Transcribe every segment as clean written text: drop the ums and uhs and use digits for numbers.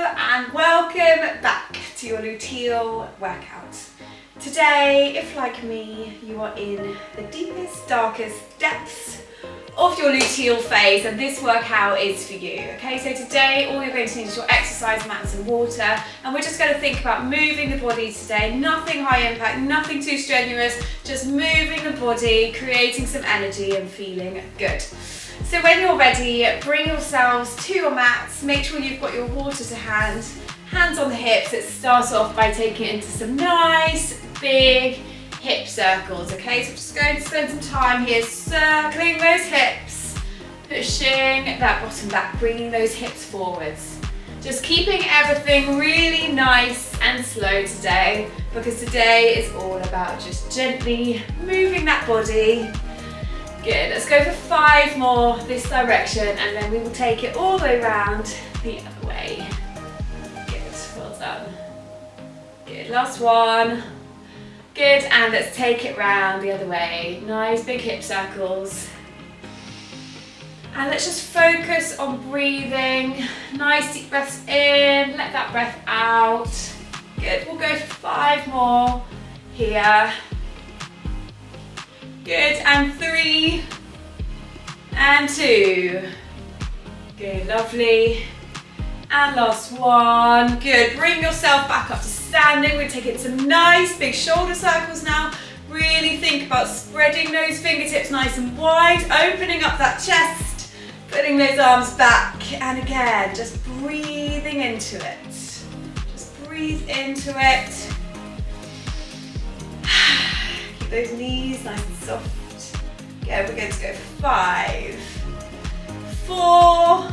and welcome back to your Luteal Workout. Today, if like me, you are in the deepest, darkest depths of your luteal phase, and this workout is for you. Okay, so today all you're going to need is your exercise mats and water, and we're just going to think about moving the body today. Nothing high impact, nothing too strenuous, just moving the body, creating some energy and feeling good. So when you're ready, bring yourselves to your mats, make sure you've got your water to hand, hands on the hips. Let's start off by taking it into some nice big hip circles, okay? So I'm just going to spend some time here circling those hips, pushing that bottom back, bringing those hips forwards. Just keeping everything really nice and slow today, because today is all about just gently moving that body. Good, let's go for 5 more this direction, and then we will take it all the way around the other way. Good, well done. Good, last one. Good, and let's take it round the other way. Nice big hip circles. And let's just focus on breathing. Nice deep breaths in, let that breath out. Good, we'll go for 5 more here. Good, and 3, and 2. Good, lovely. And last one. Good, bring yourself back up to standing. We're taking some nice big shoulder circles now. Really think about spreading those fingertips nice and wide, opening up that chest, putting those arms back, and again, just breathing into it. Just breathe into it. Keep those knees nice and soft. Good, we're going to go for 5, 4,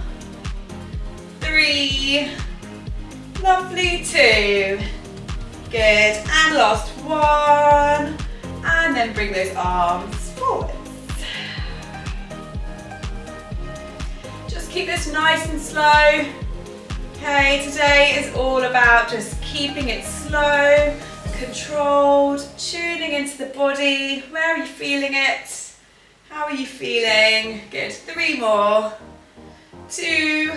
3, lovely, 2, good, and last one, and then bring those arms forwards. Just keep this nice and slow. Okay, today is all about just keeping it slow, controlled, tuning into the body. Where are you feeling it? How are you feeling? Good, 3 more, 2,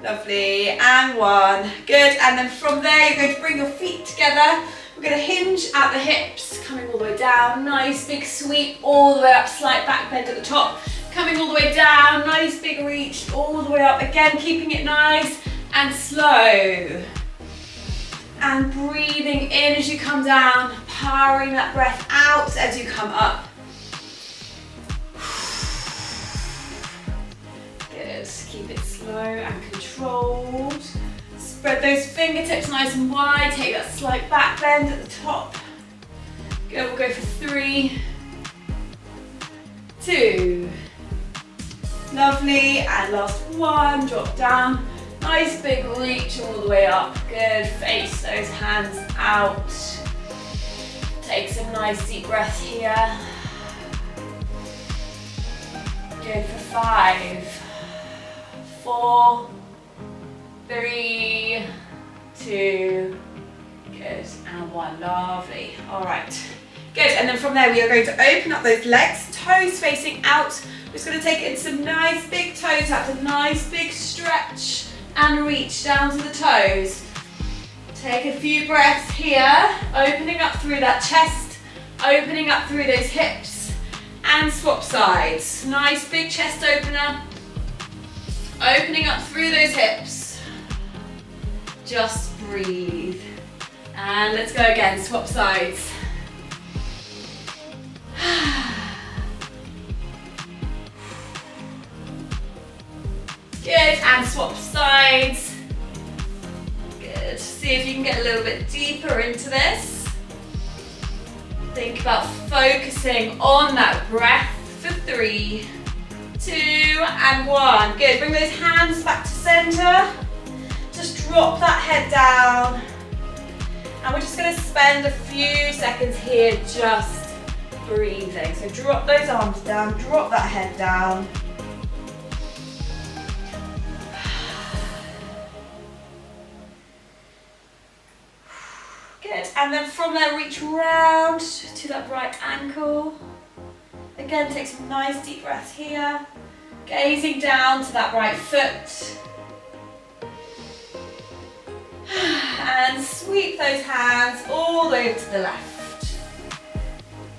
lovely, and 1. Good, and then from there you're going to bring your feet together. We're going to hinge at the hips, coming all the way down. Nice big sweep all the way up, slight back bend at the top. Coming all the way down, nice big reach all the way up. Again, keeping it nice and slow. And breathing in as you come down, powering that breath out as you come up. Good, keep it slow and controlled. Spread those fingertips nice and wide, take that slight back bend at the top. Good, we'll go for 3, 2, lovely, and last one, drop down. Nice big reach all the way up. Good, face those hands out. Take some nice deep breaths here. Good for 5, 4, 3, 2, good, and 1, lovely. All right, good, and then from there we are going to open up those legs, toes facing out. We're just going to take it into some nice big toe taps, a nice big stretch, and reach down to the toes. Take a few breaths here, opening up through that chest, opening up through those hips, and swap sides. Nice big chest opener, opening up through those hips. Just breathe. And let's go again, swap sides. Good, and swap sides. Good, see if you can get a little bit deeper into this. Think about focusing on that breath for 3, 2, and 1. Good, bring those hands back to center. Just drop that head down. And we're just going to spend a few seconds here just breathing. So drop those arms down, drop that head down. Good, and then from there reach round to that right ankle. Again, take some nice deep breaths here. Gazing down to that right foot. sweep those hands all the way over to the left.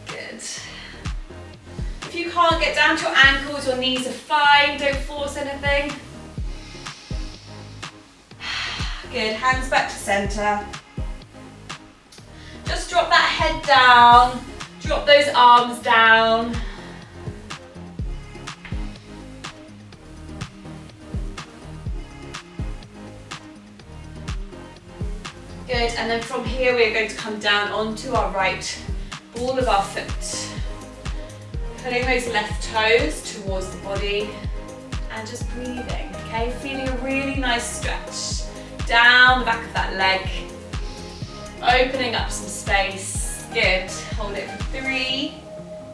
Good. If you can't get down to your ankles, your knees are fine, don't force anything. Good, hands back to center. Just drop that head down, drop those arms down. Good, and then from here we're going to come down onto our right ball of our foot. Pulling those left toes towards the body and just breathing, okay? Feeling a really nice stretch down the back of that leg. Opening up some space. Good, hold it for 3,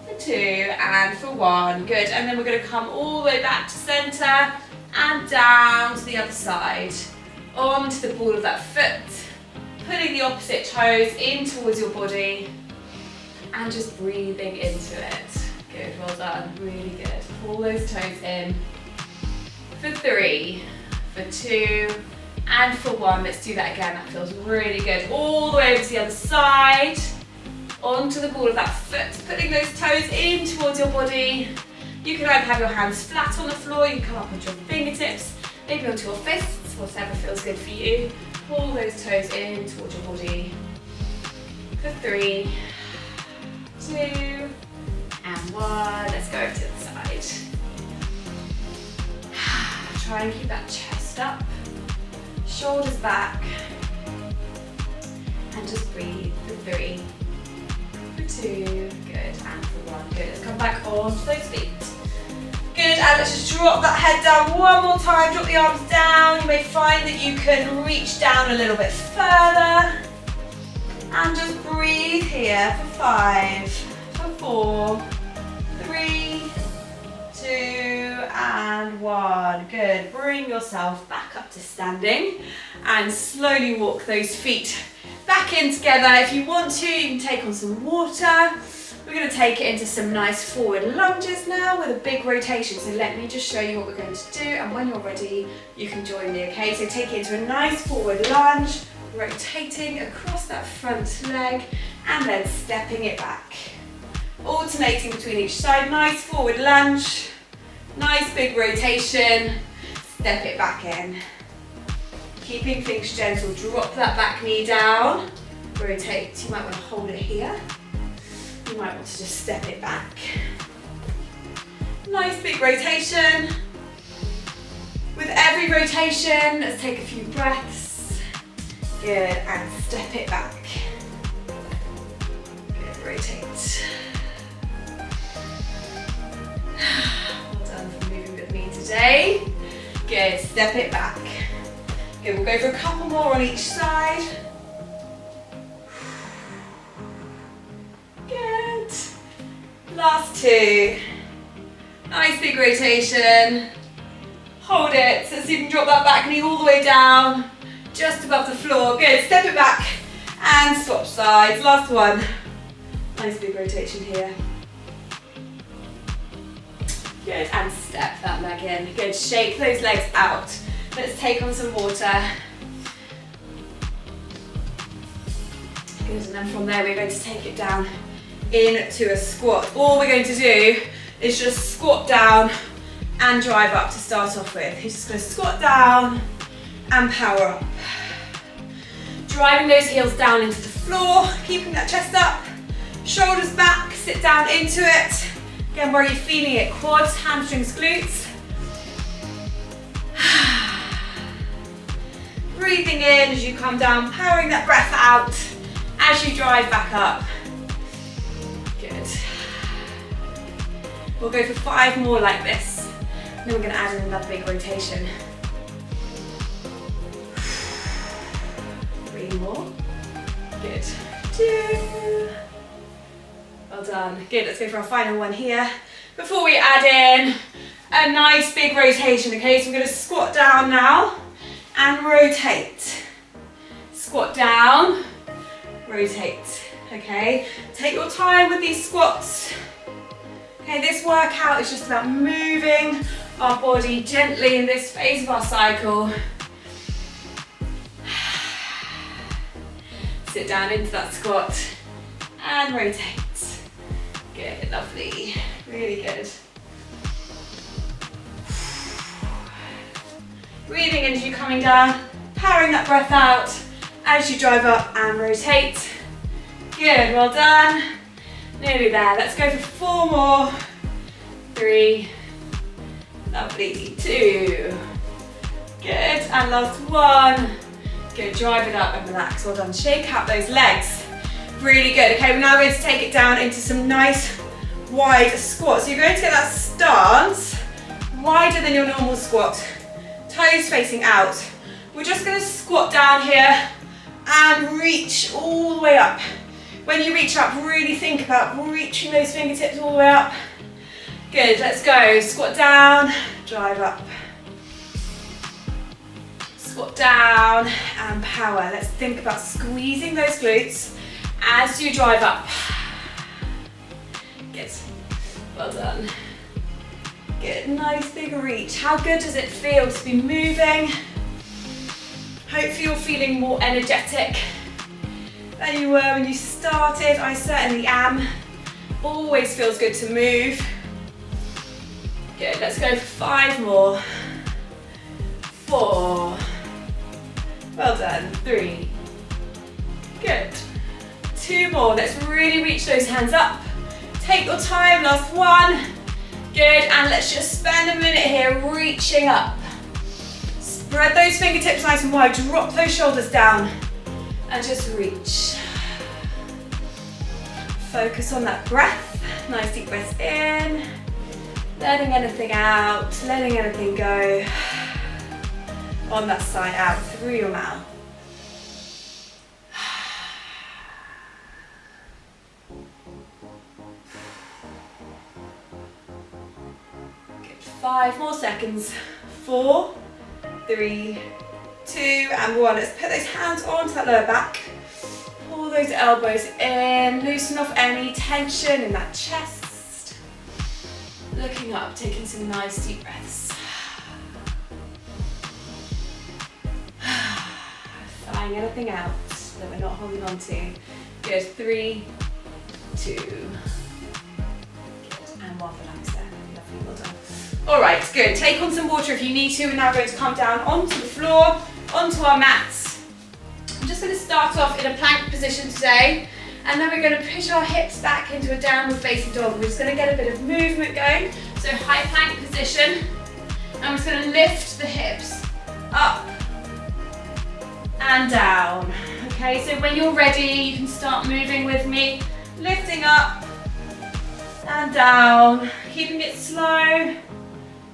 for 2, and for 1. Good, and then we're going to come all the way back to center and down to the other side. Onto the ball of that foot. Putting the opposite toes in towards your body and just breathing into it. Good, well done, really good. Pull those toes in for 3, for 2, and for 1. Let's do that again, that feels really good. All the way over to the other side, onto the ball of that foot, putting those toes in towards your body. You can either have your hands flat on the floor, you can come up onto your fingertips, maybe onto your fists, whatever feels good for you. Pull those toes in towards your body for 3, 2, and 1. Let's go over to the side. Try and keep that chest up, shoulders back, and just breathe for 3, for 2, good, and for 1. Good, let's come back onto those feet. Good, and let's just drop that head down one more time, drop the arms down. You may find that you can reach down a little bit further. And just breathe here for 5, for 4, 3, 2, and 1. Good, bring yourself back up to standing and slowly walk those feet back in together. If you want to, you can take on some water. We're going to take it into some nice forward lunges now with a big rotation. So let me just show you what we're going to do, and when you're ready, you can join me, okay? So take it into a nice forward lunge, rotating across that front leg, and then stepping it back. Alternating between each side, nice forward lunge, nice big rotation, step it back in. Keeping things gentle, drop that back knee down, rotate. You might want to hold it here. You might want to just step it back. Nice big rotation. With every rotation, let's take a few breaths. Good, and step it back. Good, rotate. Well done for moving with me today. Good, step it back. Good, we'll go for a couple more on each side. Good. Last 2. Nice big rotation. Hold it, so you can drop that back knee all the way down, just above the floor. Good, step it back and swap sides. Last one. Nice big rotation here. Good, and step that leg in. Good, shake those legs out. Let's take on some water. Good, and then from there we're going to take it down into a squat. All we're going to do is just squat down and drive up to start off with. You're just going to squat down and power up. Driving those heels down into the floor, keeping that chest up, shoulders back, sit down into it. Again, where are you feeling it? Quads, hamstrings, glutes. Breathing in as you come down, powering that breath out as you drive back up. Good. We'll go for 5 more like this. Then we're going to add in another big rotation. 3 more. Good. 2. Well done. Good, let's go for our final one here. Before we add in a nice big rotation, okay? So we're going to squat down now and rotate. Squat down, rotate, okay? Take your time with these squats. Okay, this workout is just about moving our body gently in this phase of our cycle. Sit down into that squat and rotate. Good, lovely, really good. Breathing in as you're coming down, powering that breath out as you drive up and rotate. Good, well done. Nearly there. Let's go for 4 more. 3, lovely, 2. Good, and last 1. Good, drive it up and relax. Well done. Shake out those legs. Really good. Okay, we're now going to take it down into some nice wide squats. So you're going to get that stance wider than your normal squat. Toes facing out. We're just going to squat down here and reach all the way up. When you reach up, really think about reaching those fingertips all the way up. Good, let's go. Squat down, drive up. Squat down and power. Let's think about squeezing those glutes as you drive up. Good, well done. Good, nice big reach. How good does it feel to be moving? Hopefully you're feeling more energetic than you were when you started. I certainly am. Always feels good to move. Good, let's go for 5 more. 4. Well done. 3. Good. 2 more. Let's really reach those hands up. Take your time, last 1. Good, and let's just spend a minute here reaching up. Spread those fingertips nice and wide, drop those shoulders down, and just reach. Focus on that breath. Nice deep breath in, letting anything out, letting anything go. On that side, out through your mouth. Good, 5 more seconds. 4, 3, 2, and 1. Let's put those hands onto that lower back. Pull those elbows in, loosen off any tension in that chest. Looking up, taking some nice deep breaths. Trying anything out that we're not holding on to. Good, 3, 2, good, and 1, relax there. Lovely, well done. All right, good. Take on some water if you need to. We're now going to come down onto the floor, onto our mats. I'm just going to start off in a plank position today, and then we're going to push our hips back into a downward facing dog. We're just going to get a bit of movement going. So high plank position. I'm just going to lift the hips up and down. Okay, so when you're ready, you can start moving with me. Lifting up and down, keeping it slow.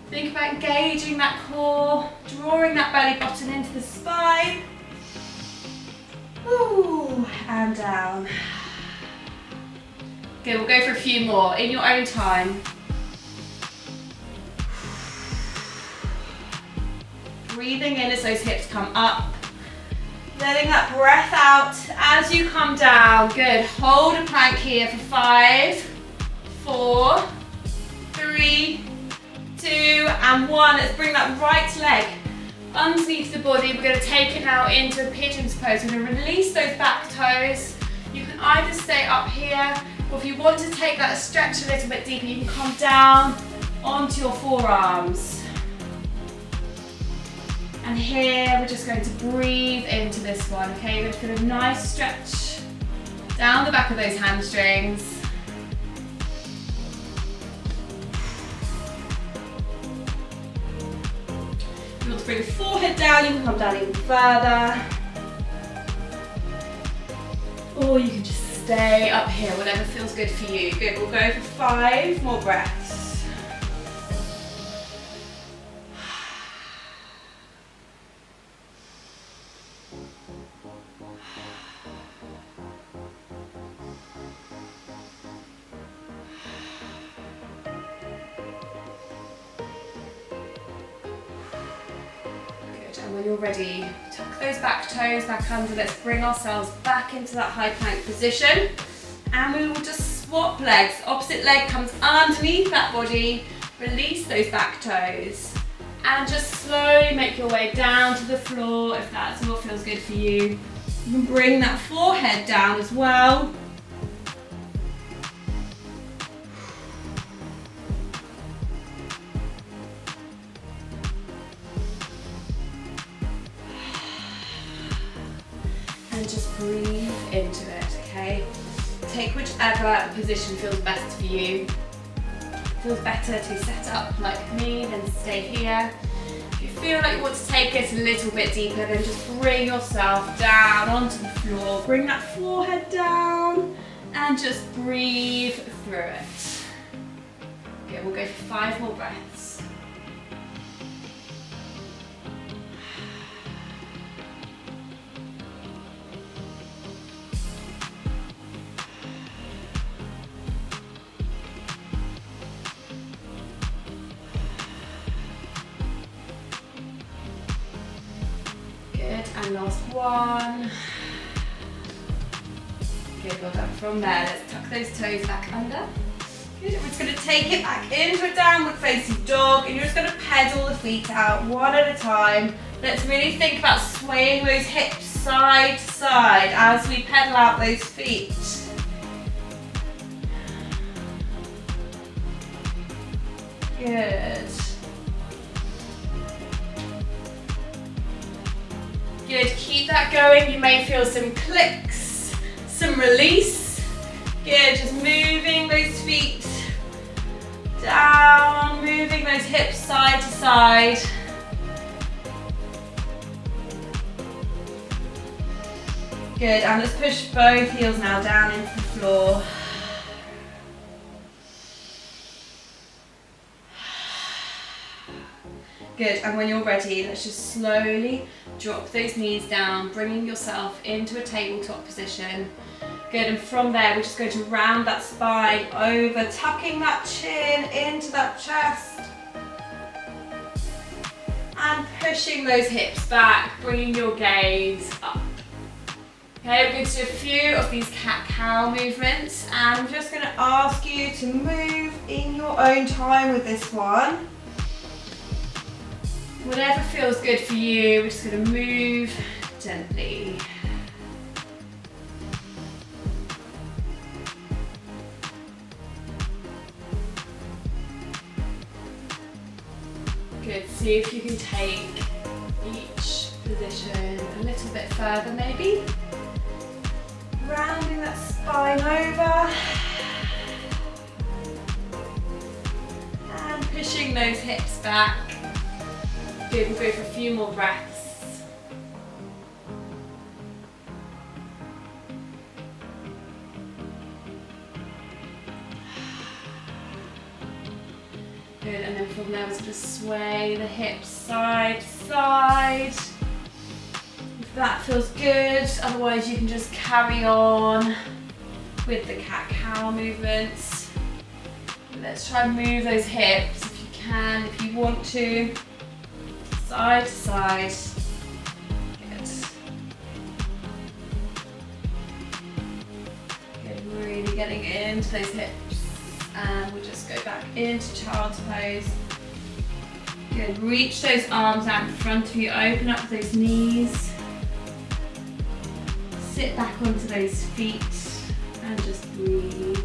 Think about engaging that core, drawing that belly button into the spine. Ooh, and down. Good, we'll go for a few more in your own time. Breathing in as those hips come up. Letting that breath out as you come down. Good, hold a plank here for 5, 4, 3, 2, and 1. Let's bring that right leg underneath the body. We're going to take it now into a pigeon's pose. We're going to release those back toes. You can either stay up here, or if you want to take that stretch a little bit deeper, you can come down onto your forearms. And here we're just going to breathe into this one, okay? We're going to get a nice stretch down the back of those hamstrings. If you want to bring the forehead down, you can come down even further. Or you can just stay up here, whatever feels good for you. Good, we'll go for 5 more breaths. When you're ready, tuck those back toes back under. Let's bring ourselves back into that high plank position. And we will just swap legs. Opposite leg comes underneath that body. Release those back toes. And just slowly make your way down to the floor if that's what feels good for you. You can bring that forehead down as well. And just breathe into it, okay? Take whichever position feels best for you. Feels better to set up like me, then stay here. If you feel like you want to take it a little bit deeper, then just bring yourself down onto the floor. Bring that forehead down and just breathe through it. Okay, we'll go for 5 more breaths. And last one. Good, well done. From there, let's tuck those toes back under. Good, we're just going to take it back into a downward facing dog, and you're just going to pedal the feet out one at a time. Let's really think about swaying those hips side to side as we pedal out those feet. Good. Good, keep that going. You may feel some clicks, some release. Good, just moving those feet down, moving those hips side to side. Good, and let's push both heels now down into the floor. Good, and when you're ready, let's just slowly drop those knees down, bringing yourself into a tabletop position. Good, and from there, we're just going to round that spine over, tucking that chin into that chest. And pushing those hips back, bringing your gaze up. Okay, we're going to do a few of these cat-cow movements, and I'm just going to ask you to move in your own time with this one. Whatever feels good for you, we're just going to move gently. Good, see if you can take each position a little bit further maybe. Rounding that spine over. And pushing those hips back. Good, we'll go for a few more breaths. Good, and then from there we're going to sway the hips side to side. If that feels good, otherwise you can just carry on with the cat-cow movements. Let's try and move those hips if you can, if you want to. Side to side. Good. Good, really getting into those hips. And we'll just go back into child's pose. Good, reach those arms out in front of you, open up those knees. Sit back onto those feet and just breathe.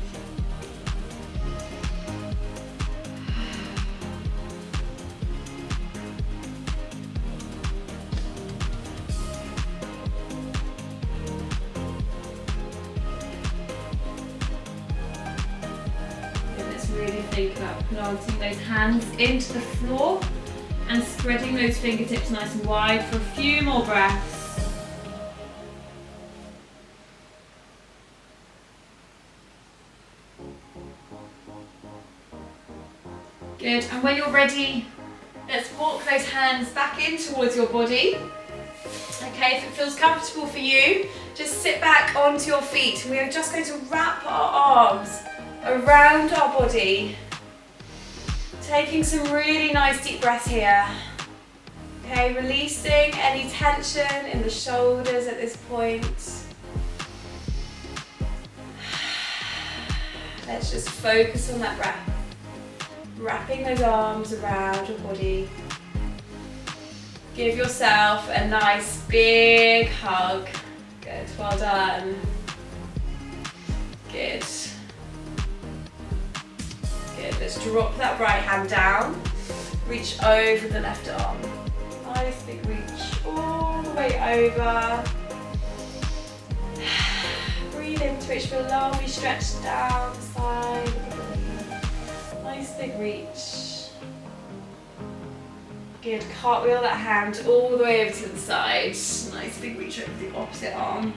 Think about planting those hands into the floor and spreading those fingertips nice and wide for a few more breaths. Good, and when you're ready, let's walk those hands back in towards your body. Okay, if it feels comfortable for you, just sit back onto your feet, and we are just going to wrap our arms around our body, taking some really nice deep breaths here. Okay, releasing any tension in the shoulders at this point. Let's just focus on that breath, wrapping those arms around your body. Give yourself a nice big hug. Good. Good, well done. Good. Good, let's drop that right hand down. Reach over the left arm. Nice big reach all the way over. Breathe into it, feel lovely stretch down the side of the body. Nice big reach. Good, cartwheel that hand all the way over to the side. Nice big reach over the opposite arm.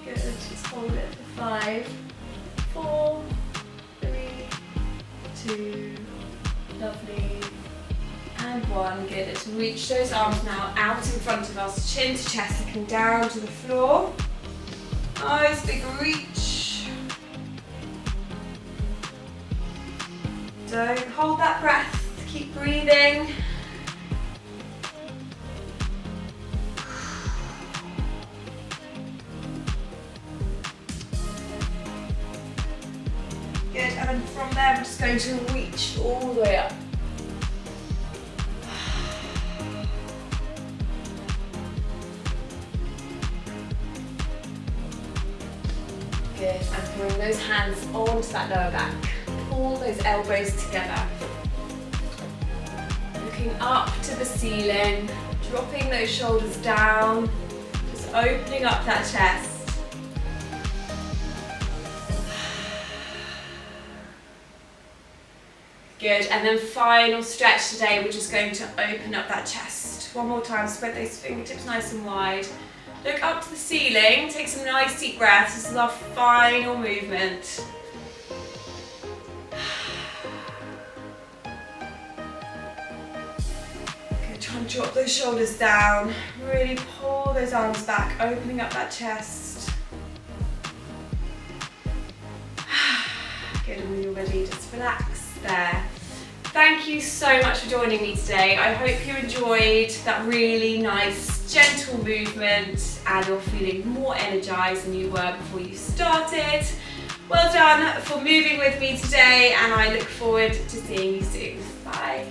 Good, just hold it for 5, 4, 3, 2, lovely, and 1. Good, let's reach those arms now out in front of us, chin to chest, looking down to the floor. Nice big reach. Don't hold that breath, keep breathing. Good, and then from there we're just going to reach all the way up. Good, and bring those hands onto that lower back. Pull those elbows together. Looking up to the ceiling, dropping those shoulders down, just opening up that chest. Good, and then final stretch today, we're just going to open up that chest. One more time, spread those fingertips nice and wide. Look up to the ceiling, take some nice deep breaths. This is our final movement. Good, try and drop those shoulders down. Really pull those arms back, opening up that chest. Good, and when you're ready, just relax there. Thank you so much for joining me today. I hope you enjoyed that really nice, gentle movement and you're feeling more energized than you were before you started. Well done for moving with me today, and I look forward to seeing you soon. Bye.